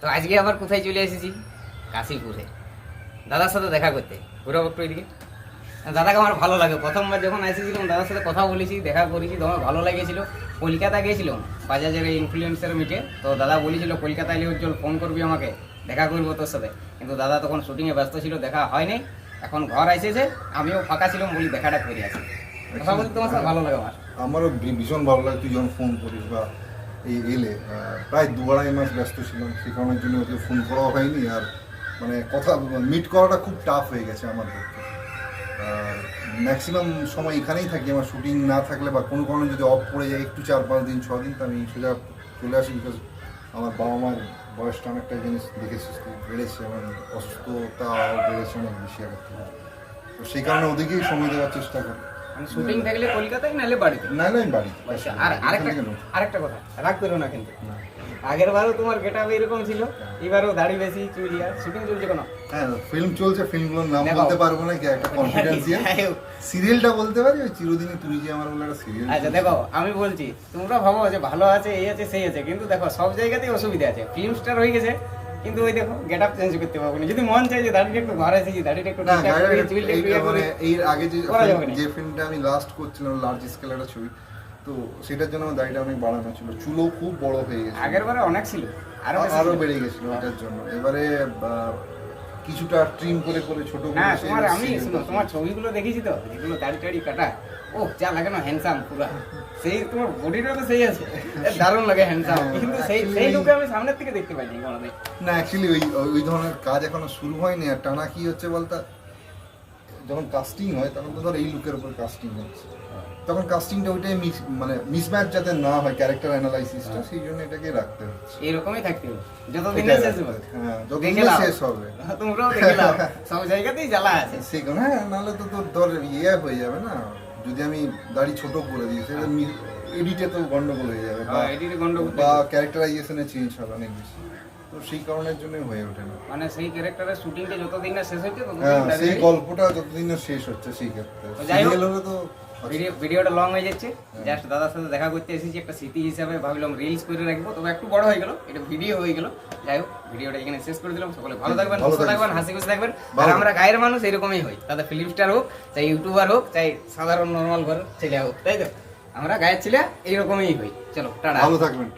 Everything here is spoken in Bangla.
তো আজকে আবার কোথায় চলে এসেছি? কাশীপুরে দাদার সাথে দেখা করতে। ঘুরে একটু এদিকে। দাদাকে আমার ভালো লাগে, প্রথমবার যখন এসেছিলাম দাদার সাথে কথা বলেছি, দেখা করেছি, তো আমার ভালো লেগেছিল। কলকাতা গিয়েছিলাম বাজাজের ইনফ্লুয়েন্সার মিটে, তো দাদা বলেছিল কলকাতায় এলে উজ্জ্বল ফোন করবি আমাকে, দেখা করবো তোর সাথে। কিন্তু দাদা তখন শুটিংয়ে ব্যস্ত ছিল, দেখা হয়নি। এখন ঘর এসেছে, আমিও ফাঁকা ছিলাম, বলি দেখাটা করে আসি। কথা বলতে তোমার সাথে ভালো লাগে আমার। আমারও ভীষণ ভালো লাগে তুই যখন ফোন করিস বা এলে প্রায় 2-2.5 মাস ব্যস্ত ছিলাম, সে কারণের জন্য ওকে ফোন করাও হয়নি। আর মানে কথা মিট করাটা খুব টাফ হয়ে গেছে আমার পক্ষে। ম্যাক্সিমাম সময় এখানেই থাকি, আমার শুটিং না থাকলে বা কোনো কারণে যদি অফ পড়ে যায় একটু 4-5 দিন 6 দিন, তো আমি সোজা চলে আসি। বিকজ আমার বাবা মার বয়সটা অনেকটা জিনিস দেখেছিস বেড়েছে, আমার অসুস্থতা বেড়েছে অনেক বেশি আগের থেকে। তো সেই কারণে ওদিকেই সময় দেওয়ার চেষ্টা করি। শুটিং থাকলে কলকাতায়, নাহলে বাড়িতে। না না আমি বাড়িতে। আর আরেকটা কথা রাগ করো না কিন্তু, আগের বারও তোমার গেটআপ এরকম ছিল, এবারও দাড়ি বেশি চুলিয়া। শুটিং চলছে কোনো? হ্যাঁ ফিল্ম চলছে, ফিল্মগুলোর নাম বলতে পারবো না, কি একটা কনফিডেন্সিয়াল। সিরিয়ালটা বলতে পারি, ওই চিরদিনই তুই যে আমার বলে একটা সিরিয়াল। আচ্ছা দেখো, আমি বলছি তোমরা ভাবো যে ভালো আছে, এই আছে সেই আছে, কিন্তু দেখো সব জায়গাতেই অসুবিধা আছে। ফিল্ম স্টার হয়ে গেছে, কিন্তু ওই দেখো গেটআপ চেঞ্জ করতে পারবো না। যদি মন চাই যে দাড়িটা একটু ঘরে এসেছি, দাড়িটা একটু এর আগে যে ফিল্মটা আমি লাস্ট করছিলাম লার্জ স্কেল একটা ছবি, তো সেটার জন্য আমার দাড়িটা অনেক বাড়ানো ছিল, চুলও খুব বড় হয়ে গেছে। আগের বারে অনেক ছিল, আরো বেড়ে গেছিল ওটার জন্য। এবারে কিছুটা ট্রিম করে করে ছোট করে। না তোমার আমি তোমার ছবিগুলো দেখেছি তো, যেগুলো দাড়ি টাড়ি কাটা, ও যা লাগে না হ্যান্ডসাম পুরা, সেই তোমার বডিটা তো সেই আছে, দারুণ লাগে হ্যান্ডসাম। কিন্তু সেই লুকে আমি সামনের থেকে দেখতে পাইনি কোনোদিন। না অ্যাকচুয়ালি ওই ধরনের কাজ এখনো শুরু হয়নি। আর টানা কি হচ্ছে বলতে, যখন কাস্টিং হয় তখন তো ধর এই লুকের উপর কাস্টিং হচ্ছে, তখন কাস্টিংটা ওইটাই মানে মিসম্যাচ যাতে না হয় ক্যারেক্টার অ্যানালাইসিসটা, সেই জন্য এটাকে রাখতে হচ্ছে। এরকমই থাকতে হবে যতদিন শেষ হবে। হ্যাঁ যতদিন শেষ হবে। তোমরাও দেখে নাও, সব জায়গাতেই জ্বালা আছে সেই কারণে। হ্যাঁ নাহলে তো তোর ধর ইয়ে হয়ে যাবে না, যদি আমি দাড়ি ছোট করে দিই সেটা এডিটে তো গন্ডগোল হয়ে যাবে, বা ক্যারেক্টারাইজেশনে চেঞ্জ হবে অনেক বেশি। তো সেই কারণের জন্যই হয়ে ওঠে না, মানে সেই ক্যারেক্টারের শুটিংটা যতদিন না শেষ হচ্ছে হ্যাঁ সেই গল্পটা যতদিন না শেষ হচ্ছে সেই ক্ষেত্রে। সিরিয়াল হলে তো ভিডিওটা লং হয়ে যাচ্ছে। জাস্ট দাদার সাথে দেখা করতে এসেছি, একটা স্মৃতি হিসাবে ভাবলাম রিলস করে রাখবো, তবে একটু বড় হয়ে গেল, এটা ভিডিও হয়ে গেল। যাই হোক, ভিডিওটা এখানে শেষ করে দিলাম। সকলে ভালো থাকবেন, সুস্থ থাকবেন, হাসি খুশি থাকবেন। আর আমরা গায়ের মানুষ এরকমই হই, তাদের ফিল্ম স্টার হোক, চাই ইউটিউবার হোক, চাই সাধারণ নর্মাল ঘর ছেলে হোক, তাই তো আমরা গায়ের ছেলে এইরকমই হই। চলো টাটা, ভালো থাকবেন।